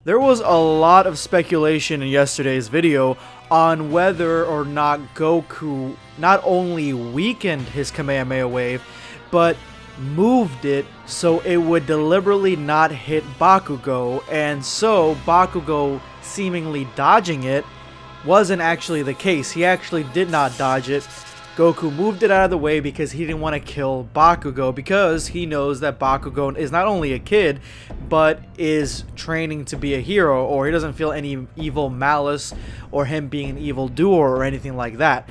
There was a lot of speculation in yesterday's video on whether or not Goku not only weakened his Kamehameha wave, but moved it so it would deliberately not hit Bakugo, and so Bakugo seemingly dodging it wasn't actually the case. He actually did not dodge it. Goku moved it out of the way because he didn't want to kill Bakugo, because he knows that Bakugo is not only a kid, but is training to be a hero, or he doesn't feel any evil malice or him being an evil doer or anything like that.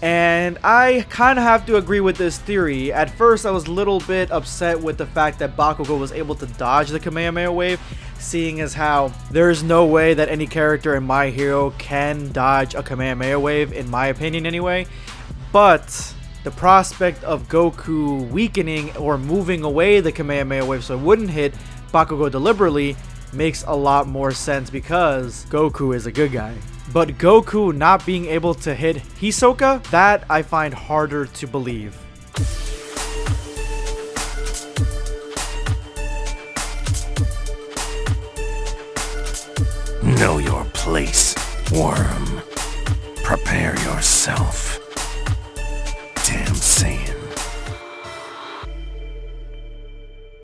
And I kind of have to agree with this theory. At first, I was a little bit upset with the fact that Bakugo was able to dodge the Kamehameha wave, seeing as how there's no way that any character in My Hero can dodge a Kamehameha wave, in my opinion anyway. But the prospect of Goku weakening or moving away the Kamehameha wave so it wouldn't hit Bakugo deliberately makes a lot more sense, because Goku is a good guy. But Goku not being able to hit Hisoka, that I find harder to believe. Know your place, worm. Prepare yourself. Damn Saiyan.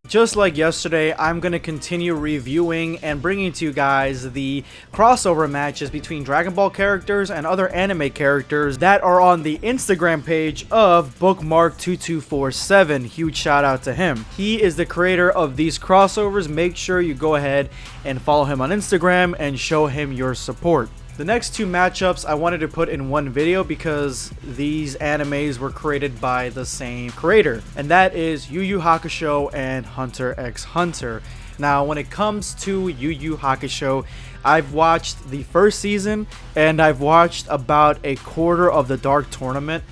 Just like yesterday, I'm going to continue reviewing and bringing to you guys the crossover matches between Dragon Ball characters and other anime characters that are on the Instagram page of Bookmark2247. Huge shout out to him. He is the creator of these crossovers. Make sure you go ahead and follow him on Instagram and show him your support. The next two matchups I wanted to put in one video because these animes were created by the same creator, and that is Yu Yu Hakusho and Hunter x Hunter. Now, when it comes to Yu Yu Hakusho, I've watched the first season and I've watched about a quarter of the Dark Tournament,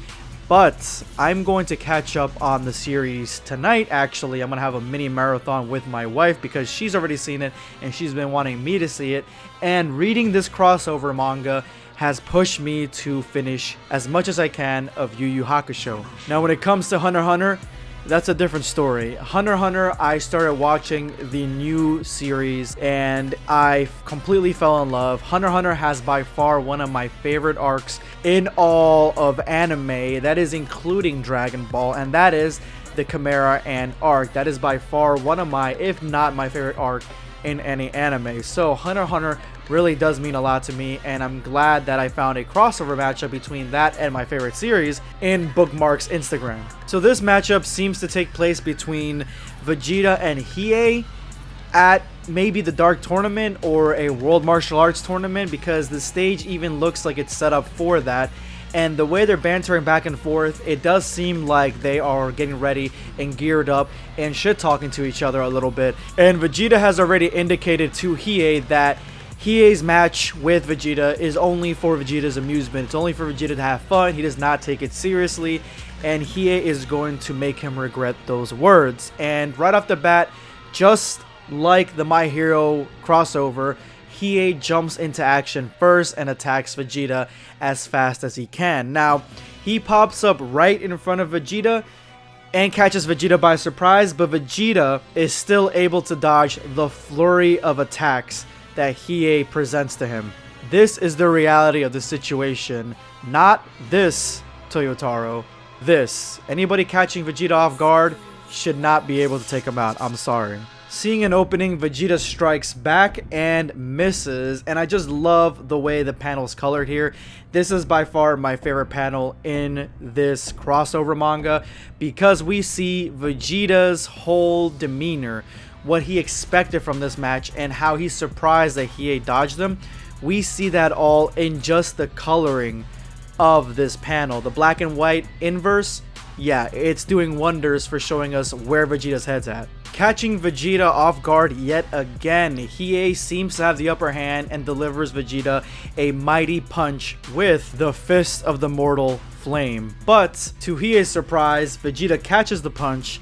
but I'm going to catch up on the series tonight. Actually, I'm going to have a mini marathon with my wife because she's already seen it and she's been wanting me to see it. And reading this crossover manga has pushed me to finish as much as I can of Yu Yu Hakusho. Now, when it comes to Hunter x Hunter, that's a different story. Hunter x Hunter, I started watching the new series and I completely fell in love. Hunter x Hunter has by far one of my favorite arcs in all of anime, that is including Dragon Ball, and that is the Chimera Ant arc. That is by far one of my, if not my favorite arc in any anime. So Hunter x Hunter really does mean a lot to me, and I'm glad that I found a crossover matchup between that and my favorite series in Bookmark's Instagram. So this matchup seems to take place between Vegeta and Hiei at maybe the Dark Tournament or a World Martial Arts Tournament, because the stage even looks like it's set up for that. And the way they're bantering back and forth, it does seem like they are getting ready and geared up and shit-talking to each other a little bit. And Vegeta has already indicated to Hiei that Hiei's match with Vegeta is only for Vegeta's amusement. It's only for Vegeta to have fun. He does not take it seriously. And Hiei is going to make him regret those words. And right off the bat, just like the My Hero crossover, Hiei jumps into action first and attacks Vegeta as fast as he can. Now, he pops up right in front of Vegeta and catches Vegeta by surprise, but Vegeta is still able to dodge the flurry of attacks that Hiei presents to him. This is the reality of the situation, not this, Toyotaro. This. Anybody catching Vegeta off guard should not be able to take him out. I'm sorry. Seeing an opening, Vegeta strikes back and misses, and I just love the way the panel's colored here. This is by far my favorite panel in this crossover manga, because we see Vegeta's whole demeanor, what he expected from this match, and how he's surprised that Hiei dodged them. We see that all in just the coloring of this panel. The black and white inverse, yeah, it's doing wonders for showing us where Vegeta's head's at. Catching Vegeta off guard yet again, Hiei seems to have the upper hand and delivers Vegeta a mighty punch with the Fist of the Mortal Flame. But to Hiei's surprise, Vegeta catches the punch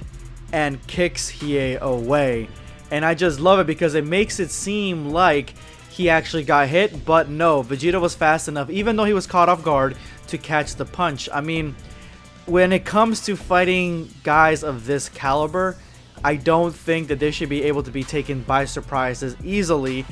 and kicks Hiei away. And I just love it because it makes it seem like he actually got hit, but no, Vegeta was fast enough, even though he was caught off guard, to catch the punch. I mean, when it comes to fighting guys of this caliber, I don't think that they should be able to be taken by surprise as easily.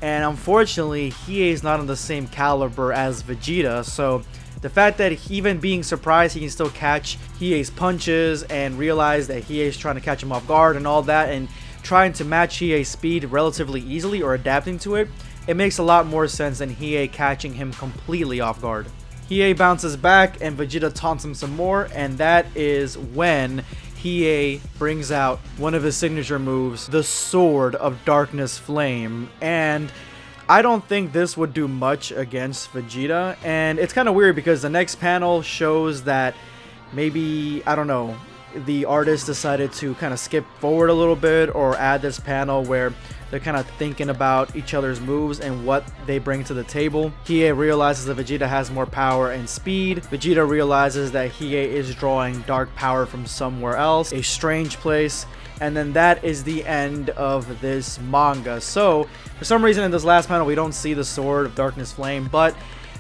And unfortunately, Hiei is not on the same caliber as Vegeta, so the fact that even being surprised he can still catch Hiei's punches and realize that Hiei is trying to catch him off guard and all that, and trying to match Hiei's speed relatively easily or adapting to it, it makes a lot more sense than Hiei catching him completely off guard. Hiei bounces back and Vegeta taunts him some more, and that is when Hiei brings out one of his signature moves, the Sword of Darkness Flame, and I don't think this would do much against Vegeta, and it's kind of weird because the next panel shows that maybe, I don't know, the artist decided to kind of skip forward a little bit or add this panel where they're kind of thinking about each other's moves and what they bring to the table. Hiei realizes that Vegeta has more power and speed. Vegeta realizes that Hiei is drawing dark power from somewhere else, a strange place. And then that is the end of this manga. So for some reason in this last panel we don't see the Sword of Darkness Flame, but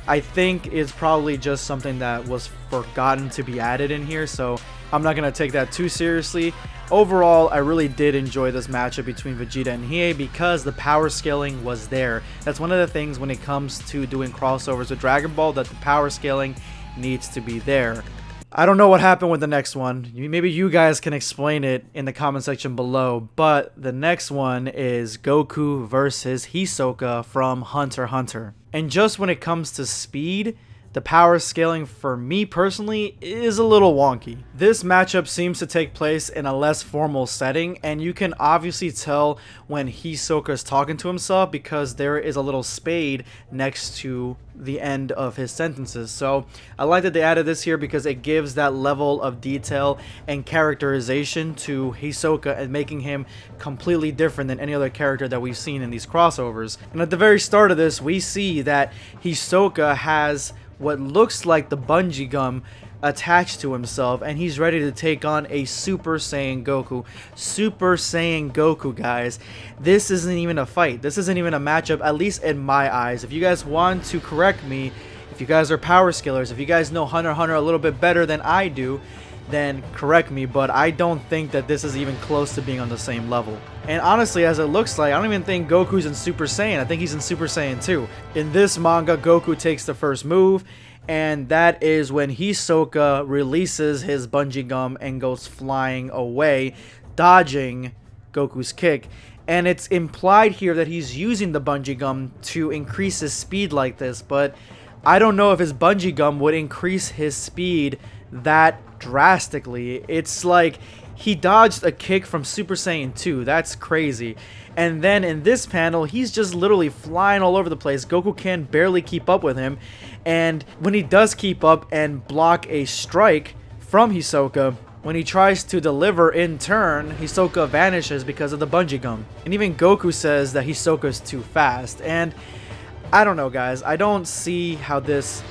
I think it's probably just something that was forgotten to be added in here, so I'm not going to take that too seriously. Overall, I really did enjoy this matchup between Vegeta and Hiei because the power scaling was there. That's one of the things when it comes to doing crossovers with Dragon Ball, that the power scaling needs to be there. I don't know what happened with the next one. Maybe you guys can explain it in the comment section below, but the next one is Goku versus Hisoka from Hunter x Hunter. And just when it comes to speed, the power scaling for me personally is a little wonky. This matchup seems to take place in a less formal setting, and you can obviously tell when Hisoka is talking to himself because there is a little spade next to the end of his sentences. So I like that they added this here because it gives that level of detail and characterization to Hisoka and making him completely different than any other character that we've seen in these crossovers. And at the very start of this, we see that Hisoka has what looks like the bungee gum attached to himself, and he's ready to take on a Super Saiyan Goku. Super Saiyan Goku, guys. This isn't even a fight. This isn't even a matchup, at least in my eyes. If you guys want to correct me, if you guys are power skillers, if you guys know Hunter x Hunter a little bit better than I do, then correct me, but I don't think that this is even close to being on the same level. And honestly, as it looks like, I don't even think Goku's in Super Saiyan. I think he's in Super Saiyan 2. In this manga, Goku takes the first move, and that is when Hisoka releases his bungee gum and goes flying away, dodging Goku's kick. And it's implied here that he's using the bungee gum to increase his speed like this, but I don't know if his bungee gum would increase his speed that drastically. It's like he dodged a kick from Super Saiyan 2. That's crazy. And then in this panel, he's just literally flying all over the place. Goku can barely keep up with him. And when he does keep up and block a strike from Hisoka, when he tries to deliver in turn, Hisoka vanishes because of the bungee gum. And even Goku says that Hisoka's too fast. And I don't know, guys. I don't see how this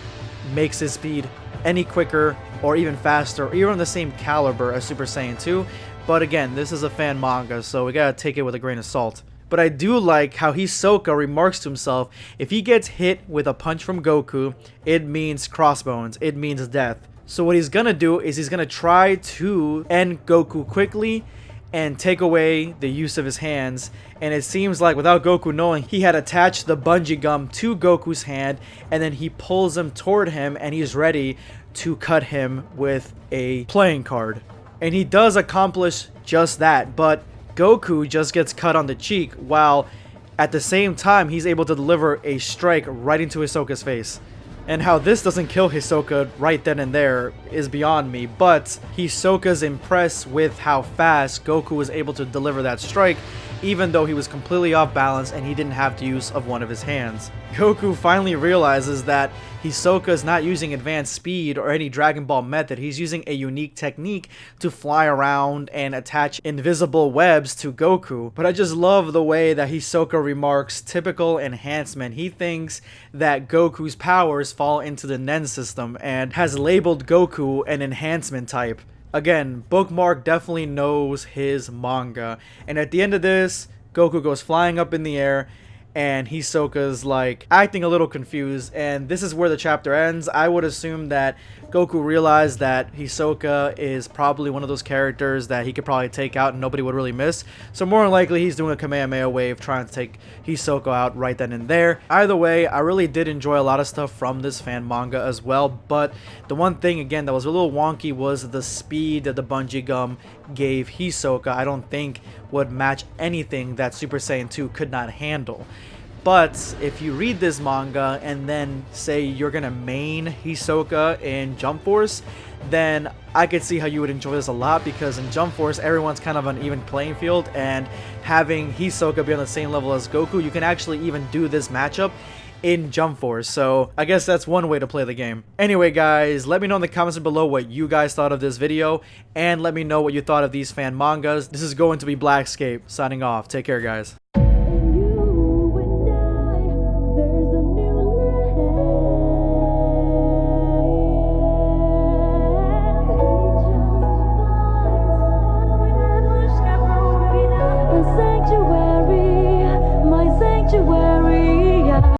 makes his speed any quicker or even faster or even on the same caliber as Super Saiyan 2. But again, this is a fan manga, so we gotta take it with a grain of salt. But I do like how Hisoka remarks to himself, if he gets hit with a punch from Goku, it means crossbones, it means death. So what he's gonna do is he's gonna try to end Goku quickly and take away the use of his hands. And it seems like without Goku knowing, he had attached the bungee gum to Goku's hand, and then he pulls him toward him and he's ready to cut him with a playing card. And he does accomplish just that, but Goku just gets cut on the cheek, while at the same time he's able to deliver a strike right into Hisoka's face. And how this doesn't kill Hisoka right then and there is beyond me, but Hisoka's impressed with how fast Goku was able to deliver that strike, even though he was completely off balance and he didn't have the use of one of his hands. Goku finally realizes that Hisoka is not using advanced speed or any Dragon Ball method. He's using a unique technique to fly around and attach invisible webs to Goku. But I just love the way that Hisoka remarks typical enhancement. He thinks that Goku's powers fall into the Nen system and has labeled Goku an enhancement type. Again, Bookmark definitely knows his manga. And at the end of this, Goku goes flying up in the air, and Hisoka's like acting a little confused, and this is where the chapter ends. I would assume that Goku realized that Hisoka is probably one of those characters that he could probably take out and nobody would really miss. So more than likely he's doing a Kamehameha wave trying to take Hisoka out right then and there. Either way, I really did enjoy a lot of stuff from this fan manga as well, but the one thing again that was a little wonky was the speed that the bungee gum gave Hisoka. I don't think would match anything that Super Saiyan 2 could not handle. But if you read this manga and then say you're gonna main Hisoka in Jump Force, then I could see how you would enjoy this a lot, because in Jump Force everyone's kind of an even playing field, and having Hisoka be on the same level as Goku, you can actually even do this matchup in Jump Force. So I guess that's one way to play the game. Anyway guys, let me know in the comments below what you guys thought of this video, and let me know what you thought of these fan mangas. This is going to be Blackscape signing off. Take care guys.